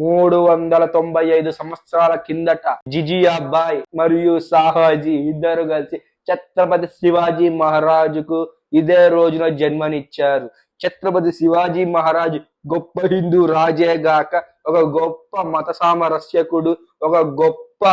395 సంవత్సరాల కిందట జిజియాబాయ్ మరియు సాహాజీ ఇద్దరు కలిసి ఛత్రపతి శివాజీ మహారాజుకు ఇదే రోజున జన్మనిచ్చారు. ఛత్రపతి శివాజీ మహారాజ్ గొప్ప హిందూ రాజే గాక ఒక గొప్ప మత సామరస్యకుడు, ఒక గొప్ప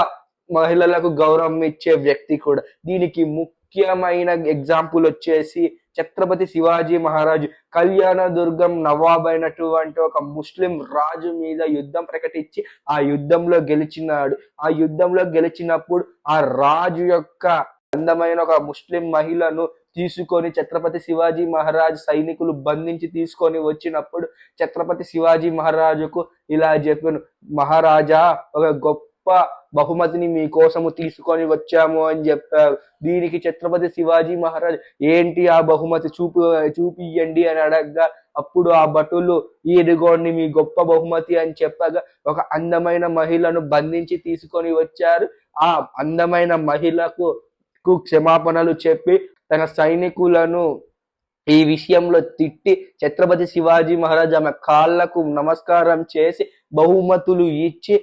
మహిళలకు గౌరవం ఇచ్చే వ్యక్తి కూడా. దీనికి ముఖ్యమైన ఎగ్జాంపుల్ వచ్చేసి ఛత్రపతి శివాజీ మహారాజు కళ్యాణదుర్గం నవాబ్ అయినటువంటి ఒక ముస్లిం రాజు మీద యుద్ధం ప్రకటించి ఆ యుద్ధంలో గెలిచినాడు. ఆ యుద్ధంలో గెలిచినప్పుడు ఆ రాజు యొక్క అందమైన ఒక ముస్లిం మహిళను తీసుకొని ఛత్రపతి శివాజీ మహారాజ్ సైనికులు బంధించి తీసుకొని వచ్చినప్పుడు ఛత్రపతి శివాజీ మహారాజుకు ఇలా చెప్పాను, మహారాజా ఒక గొప్ప బహుమతిని మీకోసము తీసుకొని అని చెప్పారు. దీనికి ఛత్రపతి శివాజీ మహారాజ్ ఏంటి ఆ బహుమతి చూపియండి అని అడగగా అప్పుడు ఆ భటులు ఇదిగోండి మీ గొప్ప బహుమతి అని చెప్పగా ఒక అందమైన మహిళను బంధించి తీసుకొని వచ్చారు. ఆ అందమైన మహిళకు క్షమాపణలు చెప్పి తన సైనికులను ఈ విషయంలో తిట్టి ఛత్రపతి శివాజీ మహారాజ్ ఆమె కాళ్లకు నమస్కారం చేసి బహుమతులు ఇచ్చి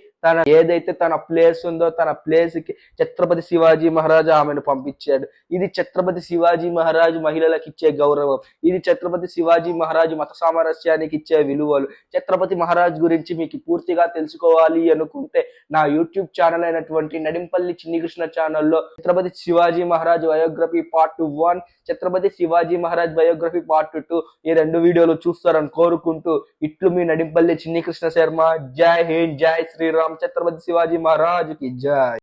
ఏదైతే తన ప్లేస్ ఉందో తన ప్లేస్ కి ఛత్రపతి శివాజీ మహారాజ్ ఆమెను పంపించాడు. ఇది ఛత్రపతి శివాజీ మహారాజ్ మహిళలకు ఇచ్చే గౌరవం. ఇది ఛత్రపతి శివాజీ మహారాజ్ మత సామరస్యానికి ఇచ్చే విలువలు. ఛత్రపతి మహారాజ్ గురించి మీకు పూర్తిగా తెలుసుకోవాలి అనుకుంటే నా యూట్యూబ్ ఛానల్ అయినటువంటి నడింపల్లి చిన్ని కృష్ణ ఛానల్లో Chhatrapati Shivaji Maharaj biography part 1, Chhatrapati Shivaji Maharaj biography part 2 ఈ 2 వీడియోలు చూస్తారని కోరుకుంటూ ఇట్లు మీ నడింపల్లి చిన్ని కృష్ణ శర్మ. జై హింద్, జై శ్రీరామ్, ఛత్రపతి శివాజీ మహారాజ్ కి జై.